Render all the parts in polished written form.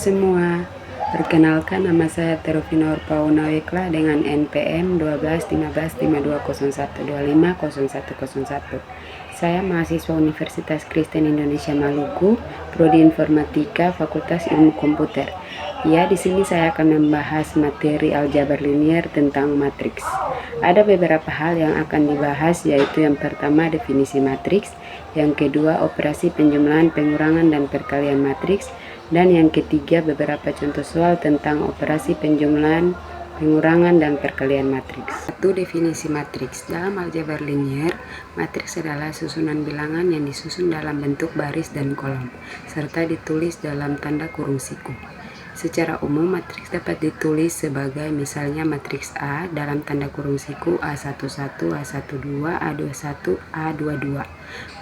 semua, perkenalkan nama saya Terufina Urpauna Wekla dengan NPM 12155201250101. Saya mahasiswa Universitas Kristen Indonesia Maluku, Prodi Informatika, Fakultas Ilmu Komputer. Ya, di sini saya akan membahas materi aljabar linier tentang matriks. Ada beberapa hal yang akan dibahas, yaitu yang pertama definisi matriks, yang kedua operasi penjumlahan, pengurangan, dan perkalian matriks, dan yang ketiga beberapa contoh soal tentang operasi penjumlahan, pengurangan, dan perkalian matriks. Satu, definisi matriks. Dalam aljabar linier, matriks adalah susunan bilangan yang disusun dalam bentuk baris dan kolom, serta ditulis dalam tanda kurung siku. Secara umum, matriks dapat ditulis sebagai misalnya matriks A dalam tanda kurung siku A11, A12, A21, A22.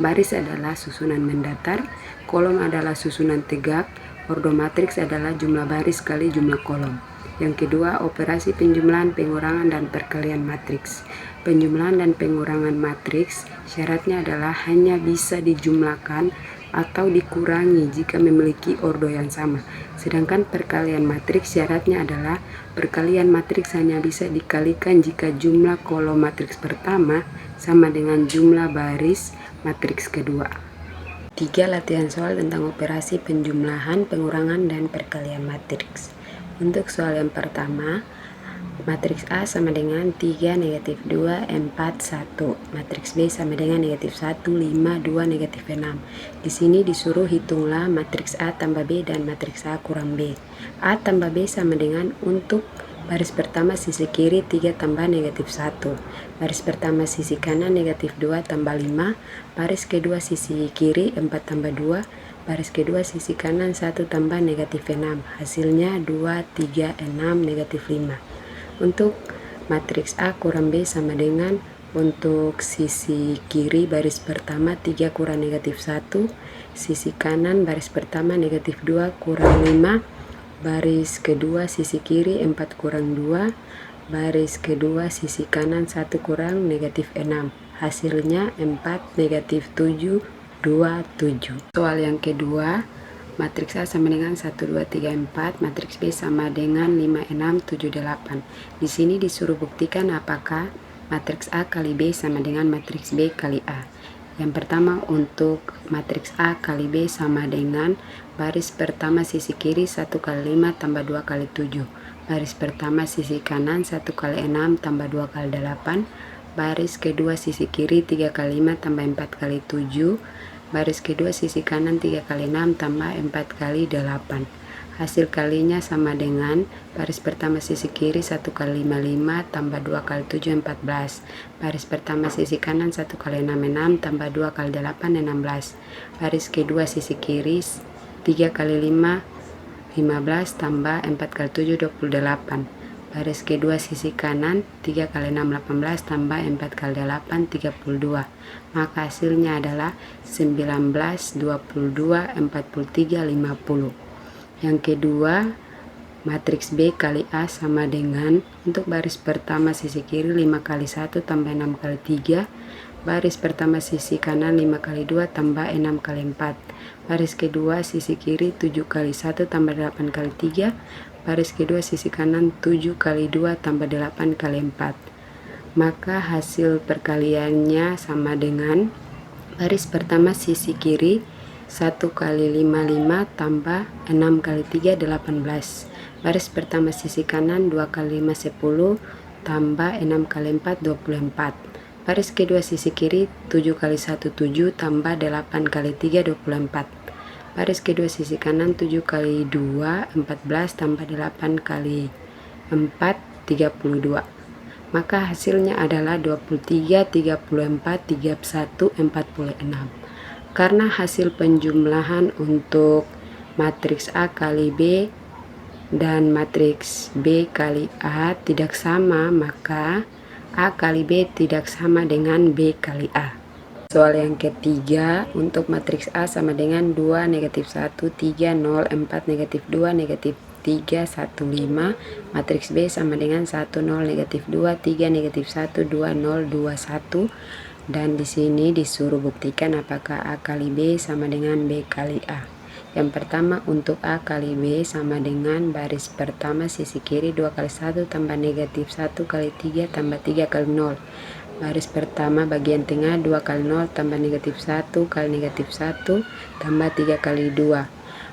Baris adalah susunan mendatar, kolom adalah susunan tegak, ordo matriks adalah jumlah baris kali jumlah kolom. Yang kedua, operasi penjumlahan, pengurangan, dan perkalian matriks. Penjumlahan dan pengurangan matriks syaratnya adalah hanya bisa dijumlahkan atau dikurangi jika memiliki ordo yang sama. Sedangkan perkalian matriks syaratnya adalah perkalian matriks hanya bisa dikalikan jika jumlah kolom matriks pertama sama dengan jumlah baris matriks kedua. 3. Latihan soal tentang operasi penjumlahan, pengurangan, dan perkalian matriks. Untuk soal yang pertama, matriks A sama dengan 3, negatif 2, 4, 1. Matriks B sama dengan negatif 1, 5, 2, negatif 6. Di sini disuruh hitunglah matriks A tambah B dan matriks A kurang B. A tambah B sama dengan untuk baris pertama sisi kiri 3 tambah negatif 1. Baris pertama sisi kanan negatif 2 tambah 5. Baris kedua sisi kiri 4 tambah 2. Baris kedua sisi kanan 1 tambah negatif 6. Hasilnya 2, 3, 6, negatif 5. Untuk matriks A kurang B sama dengan untuk sisi kiri baris pertama 3 kurang negatif 1, sisi kanan baris pertama negatif 2 kurang 5, baris kedua sisi kiri 4 kurang 2, baris kedua sisi kanan 1 kurang negatif 6. Hasilnya 4, negatif 7, 2, 7. Soal yang kedua, matriks A sama dengan 1, 2, 3, 4, matriks B sama dengan 5, 6, 7, 8. Di sini disuruh buktikan apakah matriks A kali B sama dengan matriks B kali A. Yang pertama, untuk matriks A kali B sama dengan baris pertama sisi kiri 1 kali 5 tambah 2 kali 7. Baris pertama sisi kanan 1 kali 6 tambah 2 kali 8. Baris kedua sisi kiri 3 kali 5 tambah 4 kali 7. Baris kedua sisi kanan 3 kali 6 tambah 4 kali 8. Hasil kalinya sama dengan baris pertama sisi kiri 1 kali 5, 5 tambah 2 kali 7, 14. Baris pertama sisi kanan 1 kali 6, 6 tambah 2 kali 8, 16. Baris kedua sisi kiri 3 kali 5, 15 tambah 4 kali 7, 28. Baris kedua sisi kanan 3 kali 6, 18 tambah 4 kali 8, 32. Maka hasilnya adalah 19, 22, 43, 50. Yang kedua, matriks B kali A sama dengan untuk baris pertama sisi kiri 5 kali 1 tambah 6 kali 3. Baris pertama sisi kanan 5 kali 2 tambah 6 kali 4. Baris kedua sisi kiri 7 kali 1 tambah 8 kali 3. Baris kedua sisi kanan 7 kali 2 tambah 8 kali 4. Maka hasil perkaliannya sama dengan baris pertama sisi kiri 1 kali 5, 5 tambah 6 kali 3, 18. Baris pertama sisi kanan 2 kali 5, 10 tambah 6 kali 4, 24. Baris kedua sisi kiri 7 kali 1, 7 tambah 8 kali 3, 24. Baris kedua sisi kanan 7 kali 2, 14 tambah 8 kali 4, 32. Maka hasilnya adalah 23, 34, 31, 46. Karena hasil penjumlahan untuk matriks A kali B dan matriks B kali A tidak sama, maka A kali B tidak sama dengan B kali A. Soal yang ketiga, untuk matriks A sama dengan 2, negatif 1, 3, 0, 4, negatif 2, negatif 3, 1, 5. Matriks B sama dengan 1, 0, negatif 2, 3, negatif 1, 2, 0, 2, 1. Dan di sini disuruh buktikan apakah A kali B sama dengan B kali A. Yang pertama, untuk A kali B sama dengan baris pertama sisi kiri 2 kali 1 tambah negatif 1 kali 3 tambah 3 kali 0. Baris pertama bagian tengah 2 kali 0 tambah negatif 1 kali negatif 1 tambah 3 kali 2.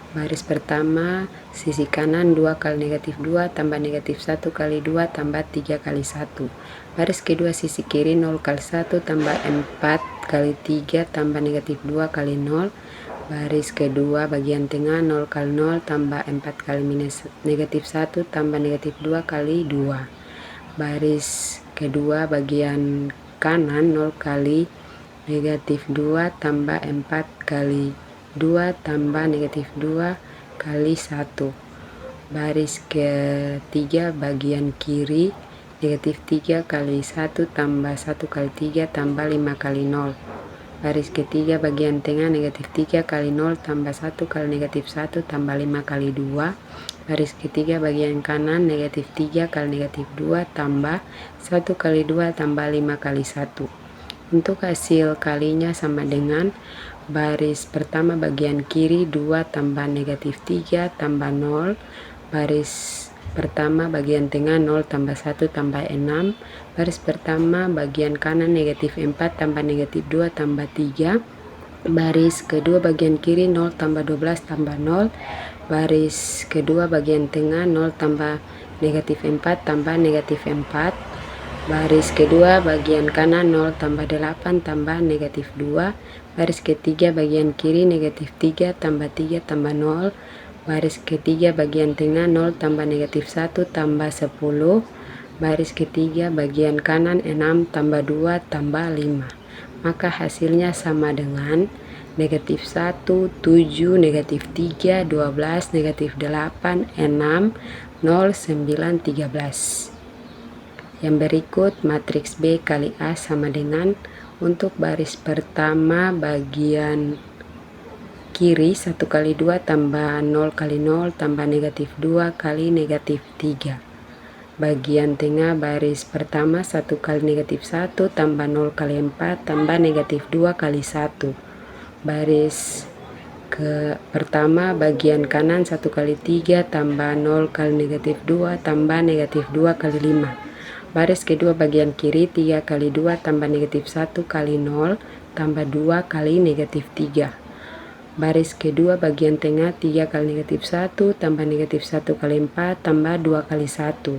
Baris pertama sisi kanan 2 kali negatif 2 tambah negatif 1 kali 2 tambah 3 kali 1. Baris kedua sisi kiri 0 kali 1 tambah 4 kali 3 tambah negatif 2 kali 0. Baris kedua bagian tengah 0 kali 0 tambah 4 kali minus negatif 1 tambah negatif 2 kali 2. Baris kedua bagian kanan 0 kali negatif 2 tambah 4 kali 2 tambah negatif 2 kali 1. Baris ketiga bagian kiri negatif 3 kali 1 tambah 1 kali 3 tambah 5 kali 0. Baris ketiga bagian tengah negatif 3 kali 0 tambah 1 kali negatif 1 tambah 5 kali 2. Baris ketiga bagian kanan negatif 3 kali negatif 2 tambah 1 kali 2 tambah 5 kali 1. Untuk hasil kalinya sama dengan baris pertama bagian kiri 2 tambah negatif 3 tambah 0. Baris pertama bagian tengah 0 tambah 1 tambah 6. Baris pertama bagian kanan negatif 4 tambah negatif 2 tambah 3. Baris kedua bagian kiri 0 tambah 12 tambah 0. Baris kedua bagian tengah 0 tambah negatif 4 tambah negatif 4. Baris kedua bagian kanan 0 tambah 8 tambah negatif 2. Baris ketiga bagian kiri negatif 3 tambah 3 tambah 0. Baris ketiga bagian tengah 0 tambah negatif 1 tambah 10. Baris ketiga bagian kanan 6 tambah 2 tambah 5. Maka hasilnya sama dengan negatif 1, 7, negatif 3, 12, negatif 8, 6, 0, 9, 13. Yang berikut matriks B kali A sama dengan untuk baris pertama bagian kiri 1 kali 2 tambah 0 kali 0 tambah negatif 2 kali negatif 3. Bagian tengah baris pertama 1 kali negatif 1 tambah 0 kali 4 tambah negatif 2 kali 1. Baris pertama bagian kanan 1 kali 3 tambah 0 kali negatif 2 tambah negatif 2 kali 5. Baris kedua bagian kiri 3 kali 2 tambah negatif 1 kali 0 tambah 2 kali negatif 3. Baris kedua bagian tengah 3 kali negatif 1 tambah negatif 1 kali 4 tambah 2 kali 1.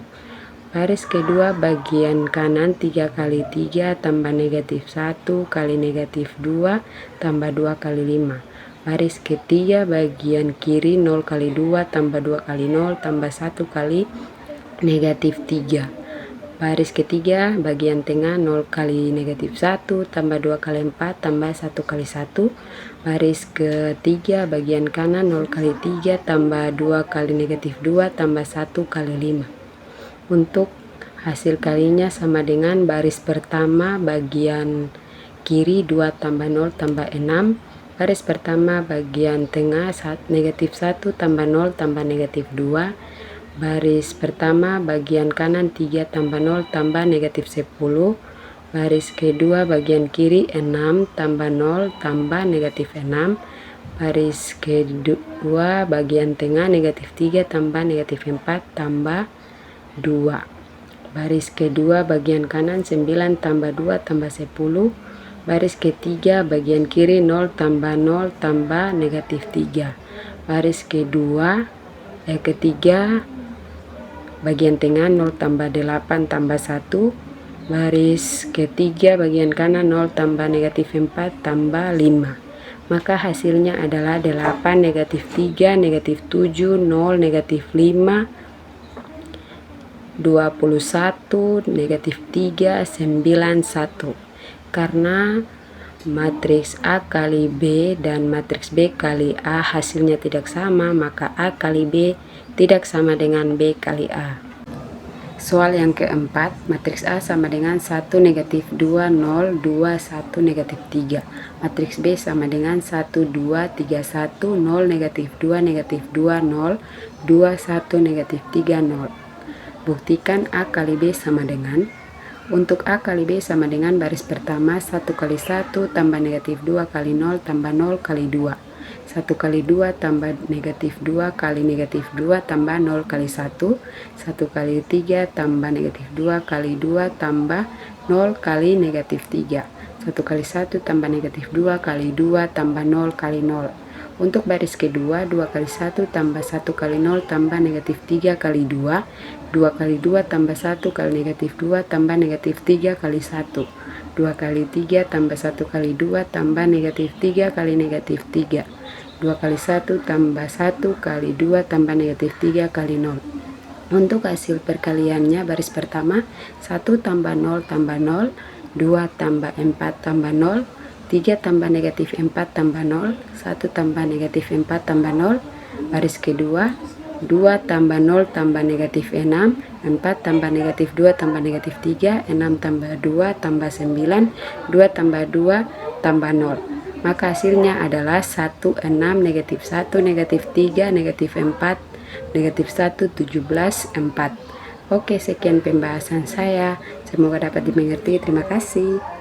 Baris kedua bagian kanan 3 kali 3 tambah negatif 1 kali negatif 2 tambah 2 kali 5. Baris ketiga bagian kiri 0 kali 2 tambah 2 kali 0 tambah 1 kali negatif 3. Baris ketiga bagian tengah 0 kali negatif 1 tambah 2 kali 4 tambah 1 kali 1. Baris ketiga bagian kanan 0 kali 3 tambah 2 kali negatif 2 tambah 1 kali 5. Untuk hasil kalinya sama dengan baris pertama bagian kiri 2 tambah 0 tambah 6. Baris pertama bagian tengah negatif 1 tambah 0 tambah negatif 2. Baris pertama bagian kanan 3 tambah 0 tambah negatif 10. Baris kedua bagian kiri 6 tambah 0 tambah negatif 6. Baris kedua bagian tengah negatif 3 tambah negatif 4 tambah 2. Baris kedua bagian kanan 9 tambah 2 tambah 10. Baris ketiga bagian kiri 0 tambah 0 tambah negatif 3. Baris ketiga bagian tengah 0 tambah 8 tambah 1. Baris ketiga bagian kanan 0 tambah negatif 4 tambah 5. Maka hasilnya adalah 8 negatif 3 negatif 7 0 negatif 5 21 negatif 3 91. Karena matriks A kali B dan matriks B kali A hasilnya tidak sama, maka A kali B tidak sama dengan B kali A. Soal yang keempat, matriks A sama dengan 1 negatif 2 0 2 1 negatif 3. Matriks B sama dengan 1 2 3 1 0 negatif 2 negatif 2 0 2 1 negatif 3 0. Buktikan A kali B sama dengan. Untuk A kali B sama dengan baris pertama 1 kali 1 tambah negatif 2 kali 0 tambah 0 kali 2. 1 kali 2 tambah negatif 2 kali negatif 2 tambah 0 kali 1. 1 kali 3 tambah negatif 2 kali 2 tambah 0 kali negatif 3. 1 kali 1 tambah negatif 2 kali 2 tambah 0 kali 0. Untuk baris kedua, 2 kali 1 tambah 1 kali 0 tambah negatif 3 kali 2. 2 kali 2 tambah 1 kali negatif 2 tambah negatif 3 kali 1. 2 kali 3 tambah 1 kali 2 tambah negatif 3 kali negatif 3. 2 kali 1 tambah 1 kali 2 tambah negatif 3 kali 0. Untuk hasil perkaliannya, baris pertama 1 tambah 0 tambah 0, 2 tambah 4 tambah 0, 3 tambah negatif 4 tambah 0, 1 tambah negatif 4 tambah 0. Baris kedua 2 tambah 0 tambah negatif 6, 4 tambah negatif 2 tambah negatif 3, 6 tambah 2 tambah 9, 2 tambah 2 tambah 0. Maka hasilnya adalah 1, 6, negatif 1, negatif 3, negatif 4, negatif 1, 17, 4. Oke, sekian pembahasan saya. Semoga dapat dimengerti. Terima kasih.